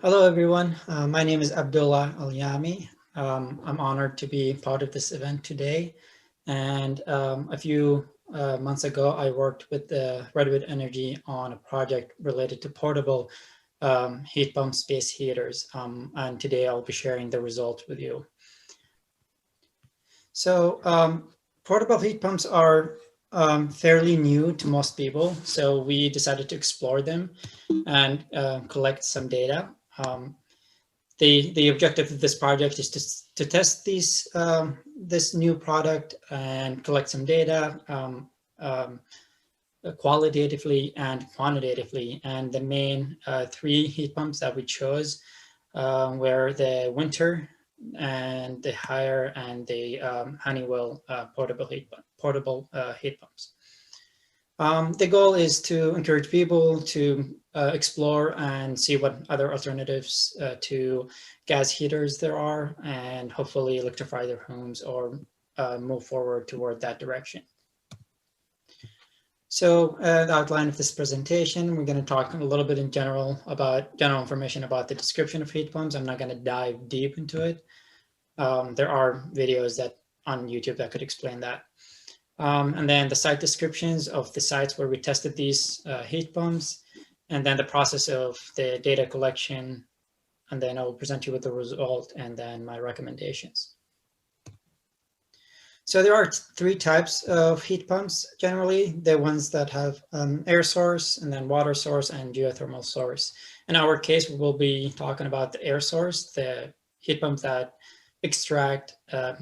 Hello, everyone. My name is Abdullah Alyami. I'm honored to be part of this event today. And a few months ago, I worked with the Redwood Energy on a project related to portable heat pump space heaters. And today I'll be sharing the results with you. So portable heat pumps are fairly new to most people. So we decided to explore them and collect some data. Um, the objective of this project is to test this new product and collect some data um, qualitatively and quantitatively. And the main three heat pumps that we chose were the Winter and the Haier and the Honeywell portable heat pumps. The goal is to encourage people to explore and see what other alternatives to gas heaters there are, and hopefully electrify their homes or move forward toward that direction. So the outline of this presentation, we're going to talk a little bit in general about general information about the description of heat pumps. I'm not going to dive deep into it. There are videos that on YouTube that could explain that. And then the site descriptions of the sites where we tested these heat pumps, and then the process of the data collection, and then I will present you with the result and then my recommendations. So there are three types of heat pumps generally, the ones that have air source, and then water source, and geothermal source. In our case, we will be talking about the air source, the heat pumps that extract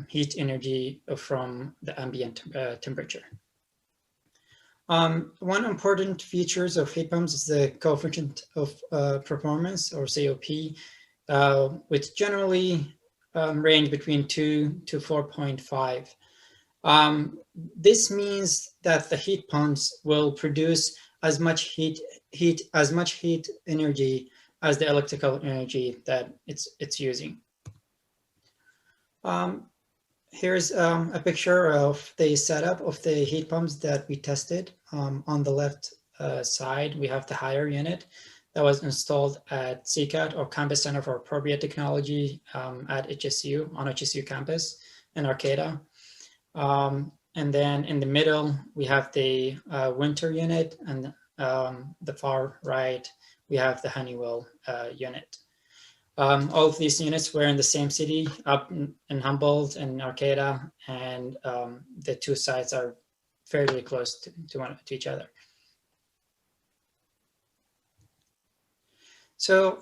heat energy from the ambient temperature. One important features of heat pumps is the coefficient of performance, or COP, which generally range between 2 to 4.5. This means that the heat pumps will produce as much heat energy as the electrical energy that it's using. Here's a picture of the setup of the heat pumps that we tested. On the left side, we have the Haier unit that was installed at CCAT, or Campus Center for Appropriate Technology, at HSU, on HSU campus in Arcata. And then in the middle, we have the Winter unit, and the far right, we have the Honeywell unit. All of these units were in the same city, up in Humboldt and Arcata, and the two sites are fairly close to each other. So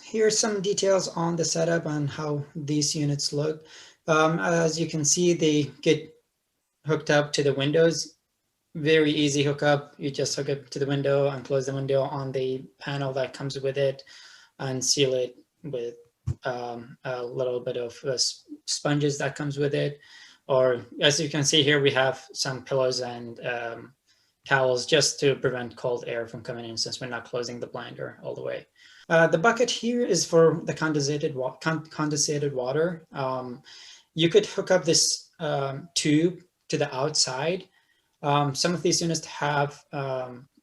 here's some details on the setup and how these units look. As you can see, they get hooked up to the windows. Very easy hookup. You just hook up to the window and close the window on the panel that comes with it and seal it with a little bit of sponges that comes with it. Or as you can see here, we have some pillows and towels just to prevent cold air from coming in, since we're not closing the blinder all the way. The bucket here is for the condensated water. You could hook up this tube to the outside. Some of these units have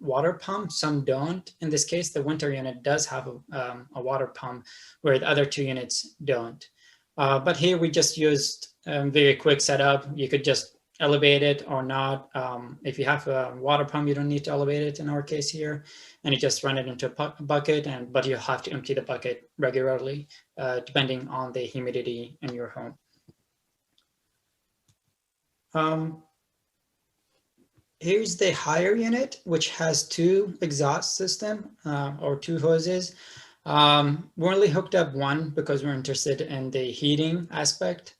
water pump, some don't. In this case, the Winter unit does have a water pump, where the other two units don't. But here we just used very quick setup. You could just elevate it or not. If you have a water pump, you don't need to elevate it in our case here, and you just run it into a bucket, but you have to empty the bucket regularly, depending on the humidity in your home. Here's the Haier unit, which has two exhaust system or two hoses. We only hooked up one because we're interested in the heating aspect.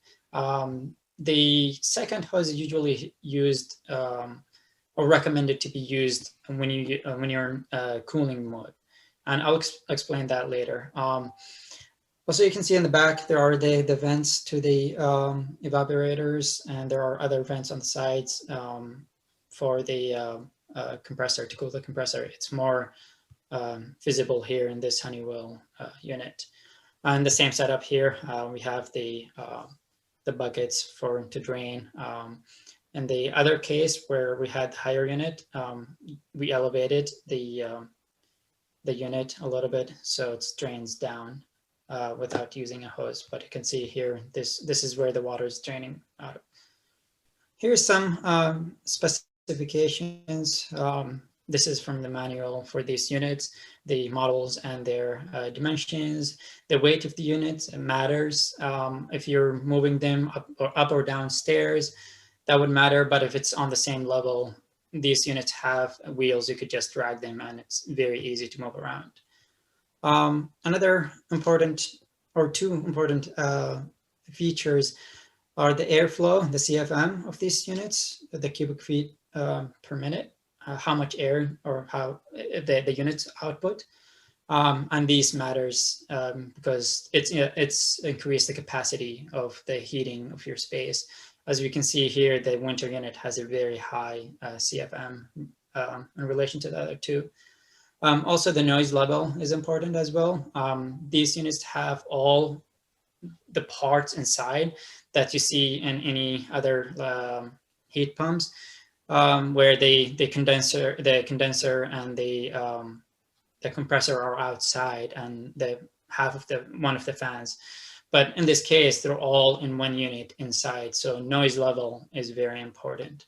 The second hose is usually used or recommended to be used when you're in cooling mode, and I'll explain that later. Also, you can see in the back there are the vents to the evaporators, and there are other vents on the sides for the compressor, to cool the compressor. It's more visible here in this Honeywell unit. And the same setup here, we have the buckets to drain. In the other case where we had the Haier unit, we elevated the the unit a little bit so it drains down without using a hose. But you can see here, this is where the water is draining out of. Here's some specifications. This is from the manual for these units, the models and their dimensions. The weight of the units matters. If you're moving them up or down stairs, that would matter. But if it's on the same level, these units have wheels, you could just drag them and it's very easy to move around. Another important, or two important features are the airflow, the CFM of these units, the cubic feet per minute, how much air or how the units output. And these matters because it's increased the capacity of the heating of your space. As we can see here, the winter unit has a very high CFM in relation to the other two. Also, the noise level is important as well. These units have all the parts inside that you see in any other heat pumps, where the condenser and the compressor are outside, and one of the fans. But in this case, they're all in one unit inside, so noise level is very important.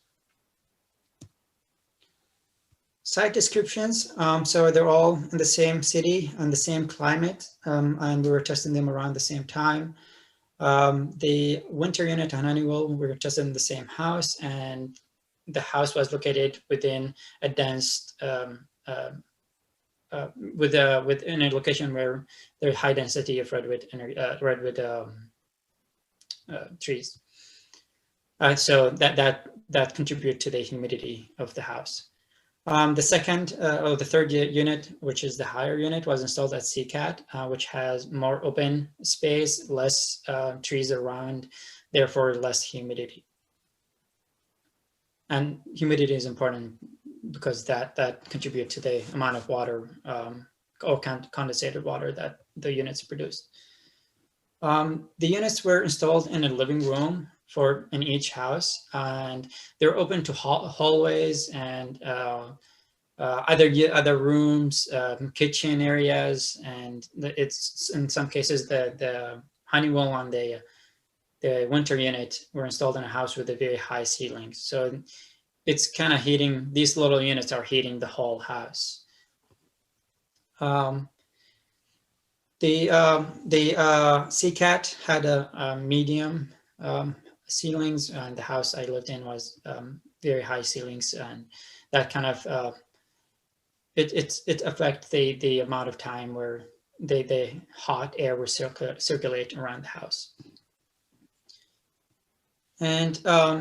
Site descriptions, so they're all in the same city and the same climate, and we were testing them around the same time. The winter unit and Honeywell, we were testing in the same house, and the house was located within a dense, within a location where there's high density of redwood trees. So that contribute to the humidity of the house. The third unit, which is the higher unit, was installed at CCAT, which has more open space, less trees around, therefore less humidity. And humidity is important because that contributes to the amount of water or condensated water that the units produce. The units were installed in a living room in each house, and they're open to hallways and other rooms, kitchen areas, and it's in some cases the Honeywell on the winter unit were installed in a house with a very high ceiling. So it's kind of heating, these little units are heating the whole house. The CCAT had a medium ceilings, and the house I lived in was very high ceilings, and that kind of it affects the amount of time where the hot air will circulate around the house. And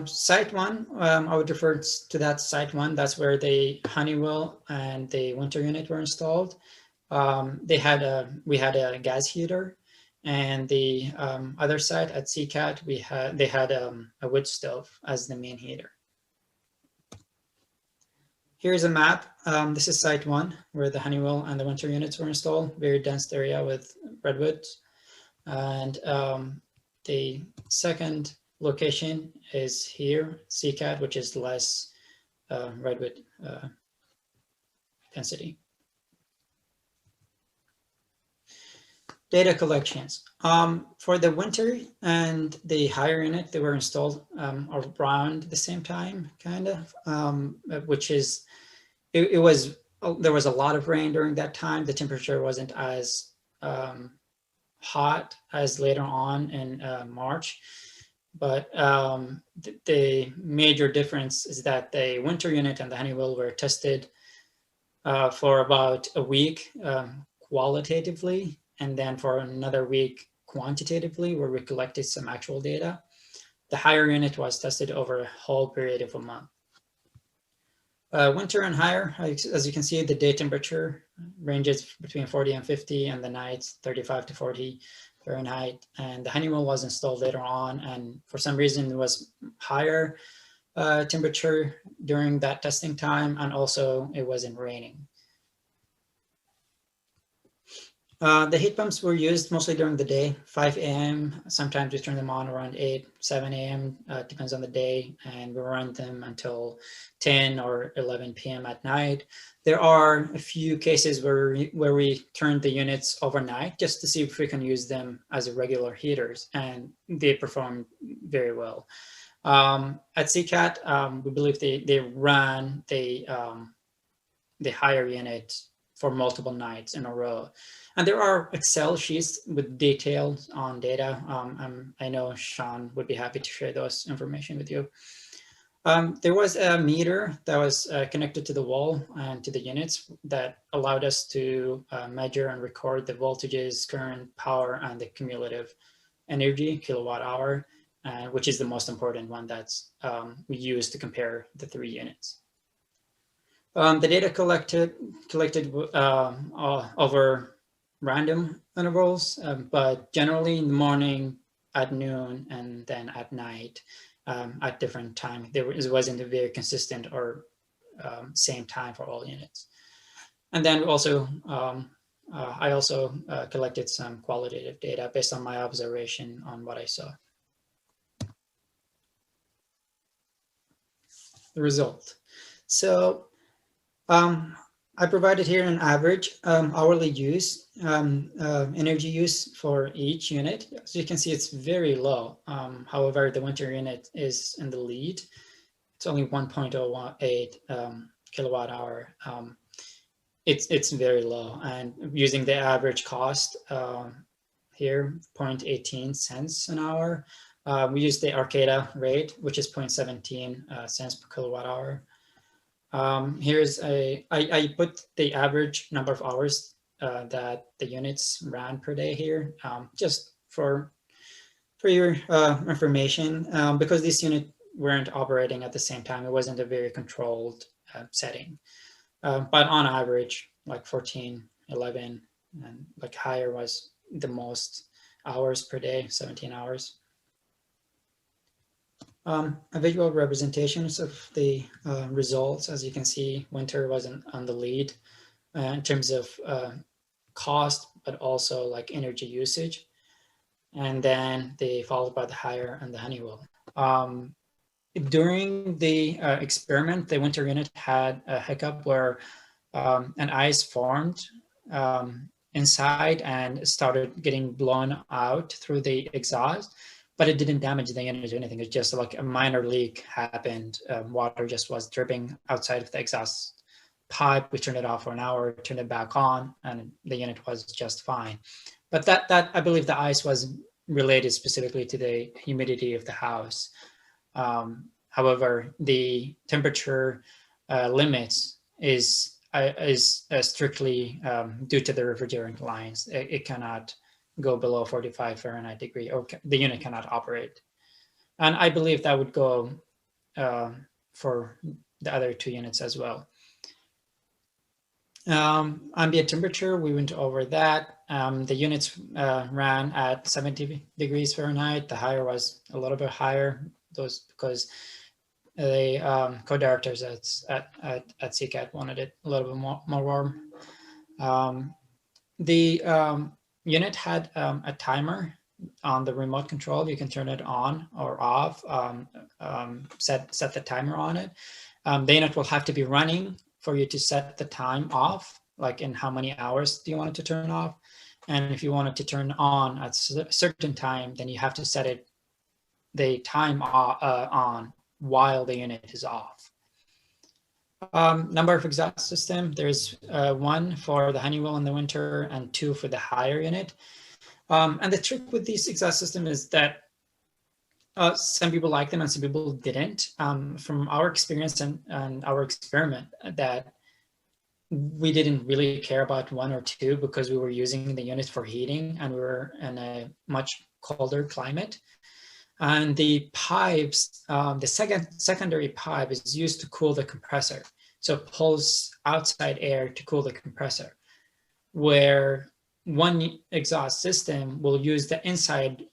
site one, I would refer to that site one. That's where the Honeywell and the winter unit were installed. We had a gas heater, and the other site at CCAT, they had a wood stove as the main heater. Here's a map. This is site one, where the Honeywell and the winter units were installed. Very dense area with redwoods. And the second location is here, CCAT, which is less redwood density. Data collections. For the winter and the higher unit, they were installed around the same time, kind of, which is, there was a lot of rain during that time. The temperature wasn't as hot as later on in March. But the major difference is that the winter unit and the Honeywell were tested for about a week qualitatively, and then for another week quantitatively, where we collected some actual data. The higher unit was tested over a whole period of a month. Winter and higher, as you can see, the day temperature ranges between 40 and 50, and the nights 35 to 40 Fahrenheit. And the Honeywell was installed later on, and for some reason it was higher temperature during that testing time, and also it wasn't raining. The heat pumps were used mostly during the day, 5 a.m. Sometimes we turn them on around 8, 7 a.m. Depends on the day, and we run them until 10 or 11 p.m. at night. There are a few cases where we turn the units overnight just to see if we can use them as regular heaters, and they perform very well. At CCAT, we believe they ran the higher unit for multiple nights in a row. And there are Excel sheets with details on data. I know Sean would be happy to share those information with you. There was a meter that was connected to the wall and to the units that allowed us to measure and record the voltages, current, power, and the cumulative energy, kilowatt hour, which is the most important one that's we use to compare the 3 units. The data collected over random intervals, but generally in the morning, at noon, and then at night at different time. It wasn't a very consistent or same time for all units. And then also, I also collected some qualitative data based on my observation on what I saw. The result. So I provided here an average hourly use, energy use for each unit. So you can see it's very low. However, the winter unit is in the lead. It's only 1.08 kilowatt hour. It's very low. And using the average cost here, 0.18 cents an hour. We use the Arcata rate, which is 0.17 cents per kilowatt hour. I put the average number of hours that the units ran per day here, just for your information, because these units weren't operating at the same time. It wasn't a very controlled setting, but on average, like 14, 11, and like higher was the most hours per day, 17 hours. A visual representations of the results. As you can see, winter wasn't on the lead in terms of cost, but also like energy usage. And then they followed by the Haier and the Honeywell. During the experiment, the winter unit had a hiccup where an ice formed inside and started getting blown out through the exhaust. But it didn't damage the unit or anything. It's just like a minor leak happened. Water just was dripping outside of the exhaust pipe. We turned it off for an hour, turned it back on, and the unit was just fine. But that I believe the ice was related specifically to the humidity of the house. However, the temperature limits is strictly due to the refrigerant lines. It cannot go below 45 Fahrenheit degree, or the unit cannot operate. And I believe that would go for the other 2 units as well. Ambient temperature, we went over that. The units ran at 70 degrees Fahrenheit. The Haier was a little bit higher, those because the co-directors at CCAT wanted it a little bit more warm. The unit had a timer on the remote control. You can turn it on or off, set the timer on it. The unit will have to be running for you to set the time off, like in how many hours do you want it to turn off. And if you want it to turn on at a certain time, then you have to set it the time on while the unit is off. Number of exhaust system, there's 1 for the Honeywell in the winter and 2 for the Haier unit. And the trick with these exhaust system is that some people like them and some people didn't. From our experience and our experiment, that we didn't really care about 1 or 2 because we were using the unit for heating and we were in a much colder climate. And the pipes, the secondary pipe is used to cool the compressor. So it pulls outside air to cool the compressor, where one exhaust system will use the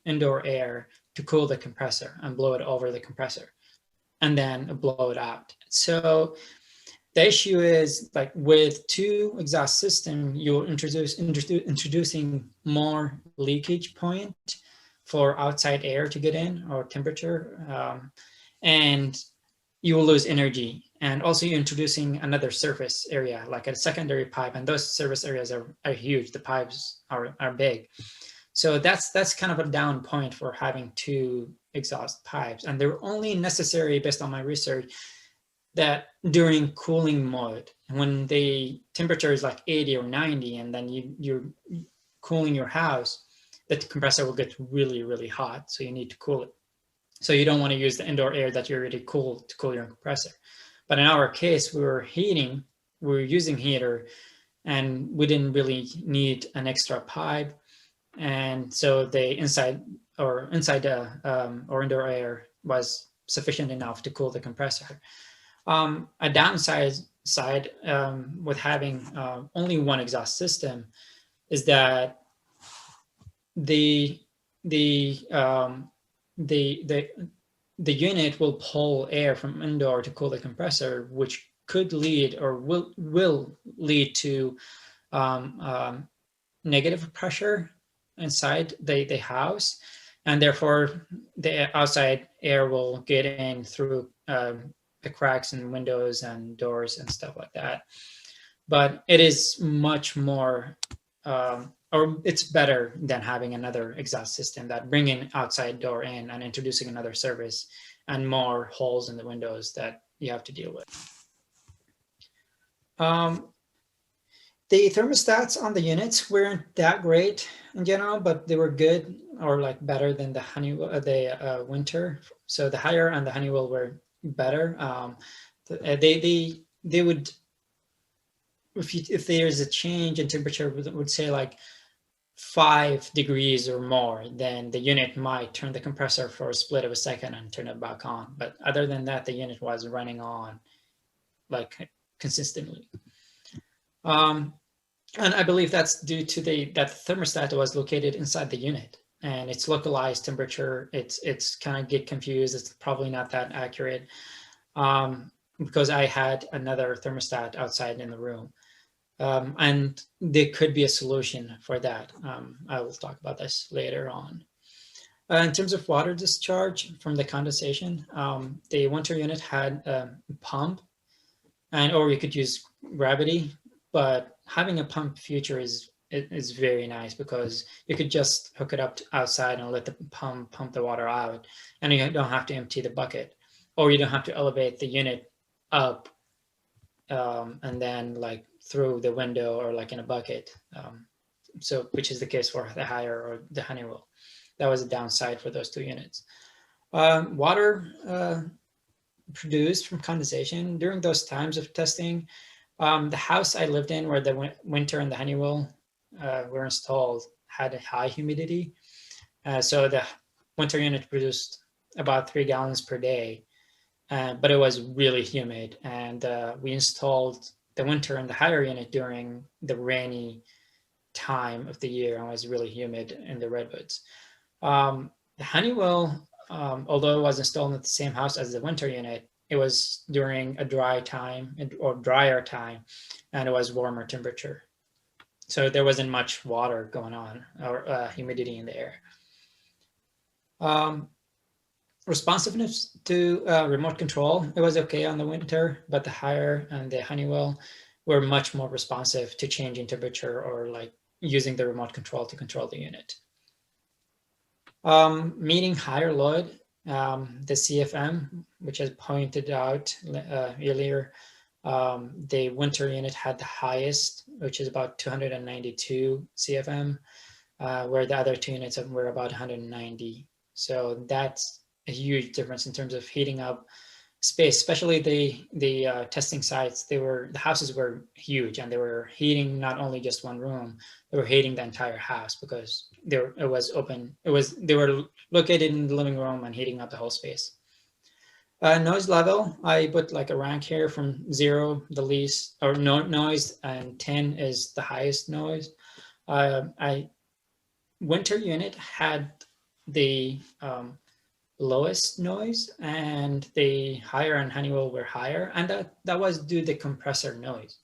indoor air to cool the compressor and blow it over the compressor and then blow it out. So The issue is like with two exhaust system, you're introducing more leakage point for outside air to get in, or temperature, and you will lose energy. And also you're introducing another surface area, like a secondary pipe, and those surface areas are huge. The pipes are big. So that's kind of a down point for having two exhaust pipes. And they're only necessary, based on my research, that during cooling mode, when the temperature is like 80 or 90, and then you're cooling your house, the compressor will get really, really hot. So you need to cool it. So you don't want to use the indoor air that you already cool to cool your compressor. But in our case, we were using heater, and we didn't really need an extra pipe. And so the inside or indoor air was sufficient enough to cool the compressor. A downside with having only one exhaust system is that the unit will pull air from indoor to cool the compressor, which could lead or will lead to negative pressure inside the house, and therefore the outside air will get in through the cracks in windows and doors and stuff like that. But it is much more, or it's better than having another exhaust system that bringing outside door in and introducing another service and more holes in the windows that you have to deal with. The thermostats on the units weren't that great in general, but they were good, or like better than the Honeywell, the Winter. So the Haier and the Honeywell were better. They would, if there's a change in temperature, would say like 5 degrees or more, then the unit might turn the compressor for a split of a second and turn it back on. But other than that, the unit was running on like consistently. And I believe that's due to that the thermostat was located inside the unit, and its localized temperature, it's kind of get confused. It's probably not that accurate, because I had another thermostat outside in the room. And there could be a solution for that. I will talk about this later on. In terms of water discharge from the condensation, the winter unit had a pump, or you could use gravity, but having a pump feature is very nice, because you could just hook it up outside and let the pump the water out, and you don't have to empty the bucket, or you don't have to elevate the unit up and then like through the window or like in a bucket. So which is the case for the Haier or the Honeywell. That was a downside for those two units. Water produced from condensation during those times of testing. The house I lived in, where the Winter and the Honeywell were installed, had a high humidity. So the Winter unit produced about 3 gallons per day, but it was really humid. And we installed the Winter and the Haier unit during the rainy time of the year, and it was really humid in the Redwoods. The Honeywell, although it was installed in the same house as the Winter unit, it was during a dry time or drier time, and it was warmer temperature. So there wasn't much water going on, or humidity in the air. Responsiveness to remote control, it was okay on the Winter, but the Haier and the Honeywell were much more responsive to changing temperature, or like using the remote control to control the unit. Meeting higher load, the CFM, which I pointed out earlier, the Winter unit had the highest, which is about 292 CFM, where the other two units were about 190. So that's a huge difference in terms of heating up space, especially the testing sites. The houses were huge, and they were heating not only just one room, they were heating the entire house, because it was open. They were located in the living room and heating up the whole space. Noise level, I put like a rank here from 0, the least, or no noise, and 10 is the highest noise. Winter unit had the lowest noise, and the higher and Honeywell were higher, and that was due to the compressor noise.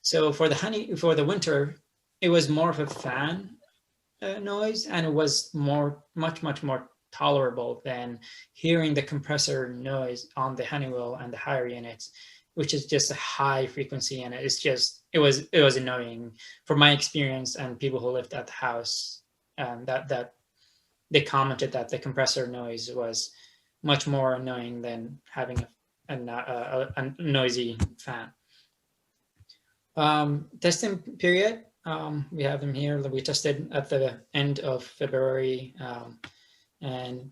So for the winter, it was more of a fan noise, and it was much more tolerable than hearing the compressor noise on the Honeywell and the higher units, which is just a high frequency, and it was annoying for my experience and people who lived at the house. That they commented that the compressor noise was much more annoying than having a noisy fan. Testing period, we have them here. We tested at the end of February and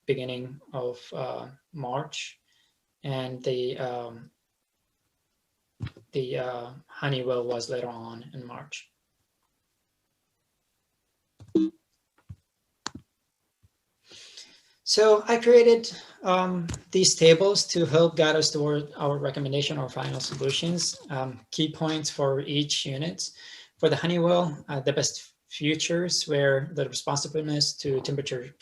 beginning of March, and the Honeywell was later on in March. So I created these tables to help guide us toward our recommendation or final solutions. Key points for each unit. For the Honeywell, the best features were the responsiveness to temperature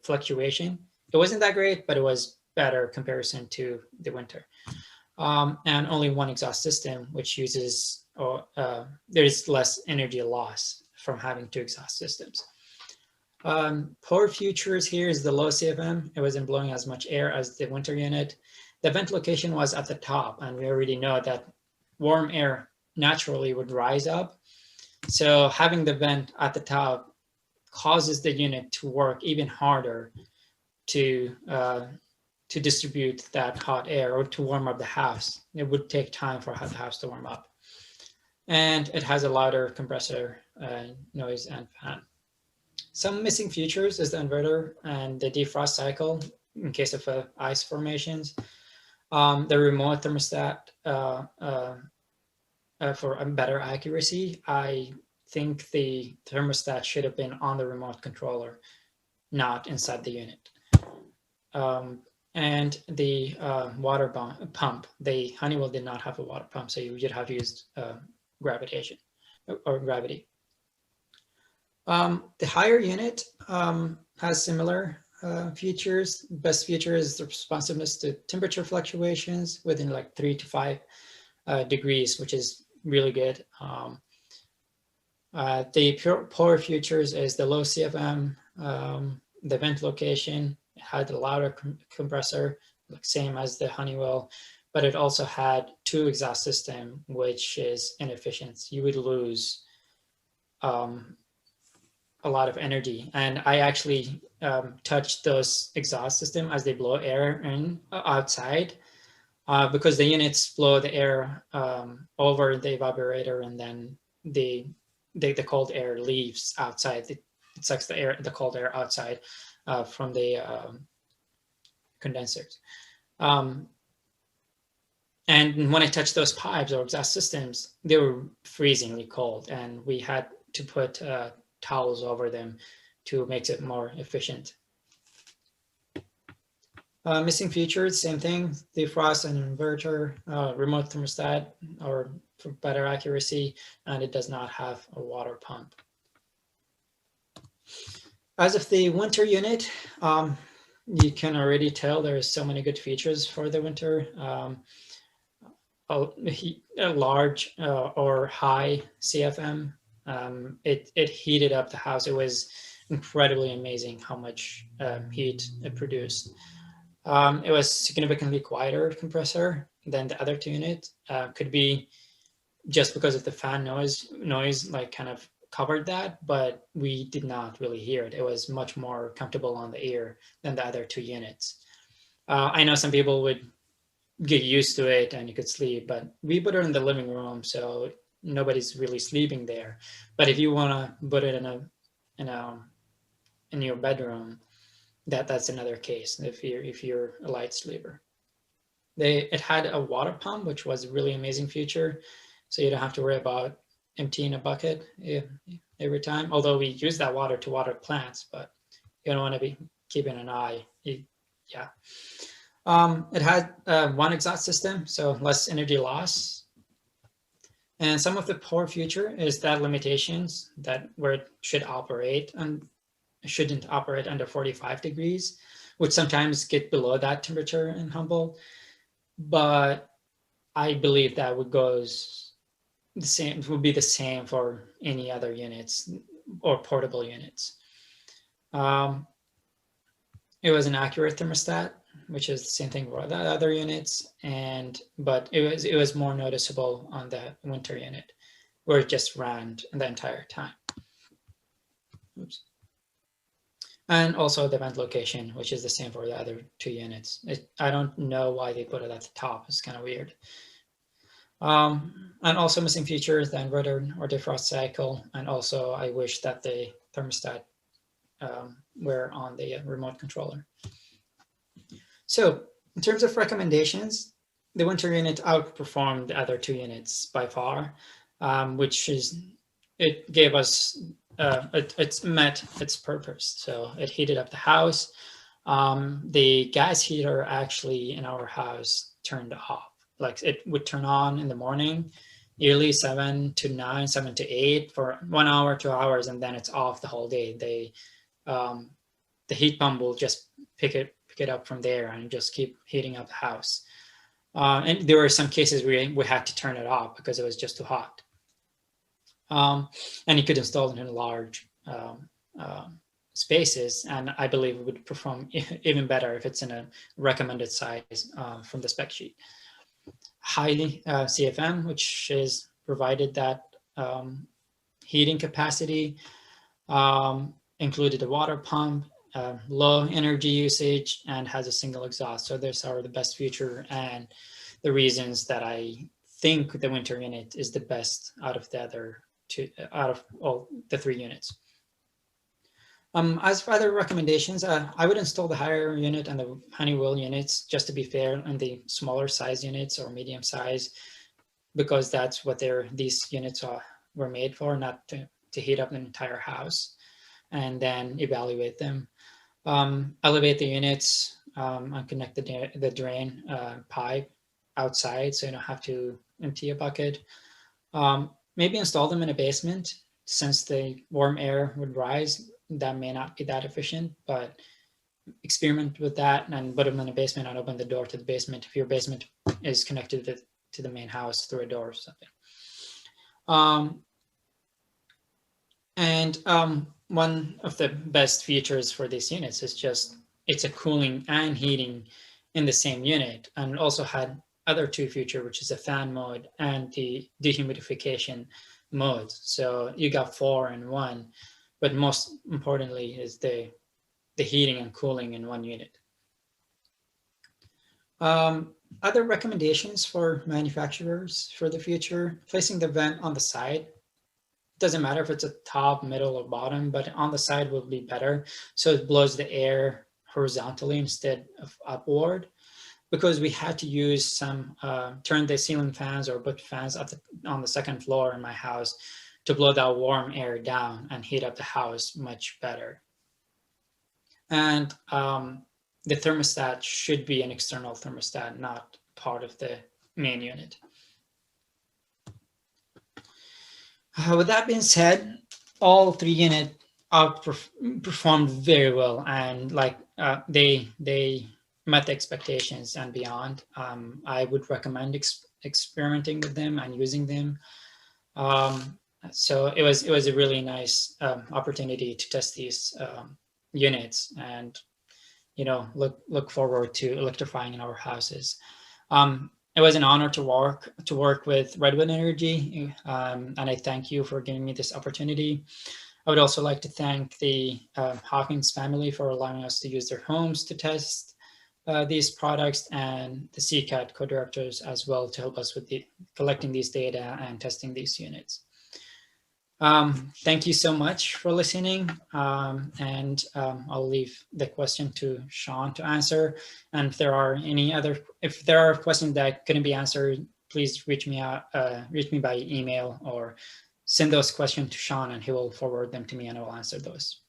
fluctuation. It wasn't that great, but it was better comparison to the winter. And only one exhaust system, which uses, there's less energy loss from having two exhaust systems. Poor features here is the low CFM. It wasn't blowing as much air as the winter unit. The vent location was at the top, and we already know that warm air naturally would rise up. So having the vent at the top causes the unit to work even harder to distribute that hot air or to warm up the house. It would take time for the house to warm up. And it has a louder compressor noise and fan. Some missing features is the inverter and the defrost cycle in case of ice formations. The remote thermostat for a better accuracy. I think the thermostat should have been on the remote controller, not inside the unit. And the water pump, the Honeywell did not have a water pump, so you would have used gravitation or gravity. The higher unit has similar features. Best feature is the responsiveness to temperature fluctuations within like 3 to 5 degrees, which is really good. The poor features is the low CFM, the vent location. It had a louder compressor, like same as the Honeywell, but it also had 2 exhaust system, which is inefficient. You would lose a lot of energy. And I actually touched those exhaust system as they blow air in outside because the units blow the air over the evaporator, and then the cold air leaves outside. It sucks the cold air outside from the condensers. And when I touched those pipes or exhaust systems, they were freezingly cold, and we had to put towels over them to make it more efficient. Missing features, same thing, defrost and inverter, remote thermostat or for better accuracy, and it does not have a water pump. As of the winter unit, you can already tell there's so many good features for the winter. A large or high CFM. It heated up the house. It was incredibly amazing how much heat it produced. It was significantly quieter compressor than the other 2 units. Could be just because of the fan noise like kind of covered that, but we did not really hear it. It was much more comfortable on the ear than the other 2 units. I know some people would get used to it and you could sleep, but we put it in the living room, so nobody's really sleeping there. But if you want to put it in your bedroom, that's another case. If you're a light sleeper, it had a water pump, which was a really amazing feature. So you don't have to worry about emptying a bucket every time. Although we use that water to water plants, but you don't want to be keeping an eye. Yeah. It had 1 exhaust system, so less energy loss. And some of the poor feature is that limitations that where it should operate. And shouldn't operate under 45 degrees, which sometimes get below that temperature in Humboldt. But I believe that would be the same for any other units or portable units. It was an accurate thermostat, which is the same thing for the other units, but it was more noticeable on the winter unit, where it just ran the entire time. Oops. And also the vent location, which is the same for the other two units. I don't know why they put it at the top. It's kind of weird. And also missing features, the inverter or defrost cycle. And also I wish that the thermostat were on the remote controller. So in terms of recommendations, the winter unit outperformed the other two units by far, which is, it gave us, it's met its purpose. So it heated up the house. The gas heater actually in our house turned off. Like it would turn on in the morning, usually 7 to 9, 7 to 8 for 1 hour, 2 hours, and then it's off the whole day. The heat pump will just pick it up from there and just keep heating up the house. And there were some cases where we had to turn it off because it was just too hot. And you could install it in large spaces, and I believe it would perform even better if it's in a recommended size from the spec sheet. High CFM, which is provided that heating capacity, included a water pump, low energy usage, and has a single exhaust. So those are the best feature and the reasons that I think the winter unit is the best out of the other two, out of all the three units. As for other recommendations, I would install the higher unit and the Honeywell units, just to be fair, and the smaller size units or medium size, because that's what these units were made for, not to heat up an entire house, and then evaluate them. Elevate the units and connect the drain pipe outside, so you don't have to empty a bucket. Maybe install them in a basement, since the warm air would rise. That may not be that efficient, but experiment with that and put them in a basement and open the door to the basement if your basement is connected to the main house through a door or something. One of the best features for these units is just it's a cooling and heating in the same unit, and also had other two features, which is a fan mode and the dehumidification mode. So you got 4 in 1. But most importantly is the heating and cooling in one unit. Other recommendations for manufacturers for the future: placing the vent on the side. Doesn't matter if it's a top, middle, or bottom, but on the side will be better. So it blows the air horizontally instead of upward, because we had to use some, turn the ceiling fans or put fans on the second floor in my house to blow that warm air down and heat up the house much better. And the thermostat should be an external thermostat, not part of the main unit. With that being said, all three units outperformed very well, and they met the expectations and beyond. I would recommend experimenting with them and using them. So it was a really nice opportunity to test these units, and look forward to electrifying in our houses. It was an honor to work with Redwood Energy, and I thank you for giving me this opportunity. I would also like to thank the Hawkins family for allowing us to use their homes to test these products, and the CCAT co-directors as well, to help us with collecting these data and testing these units. Thank you so much for listening, and I'll leave the question to Sean to answer. And if there are questions that couldn't be answered, please reach me by email or send those questions to Sean, and he will forward them to me, and I will answer those.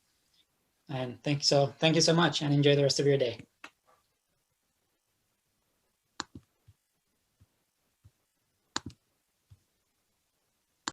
And thank you so much, and enjoy the rest of your day.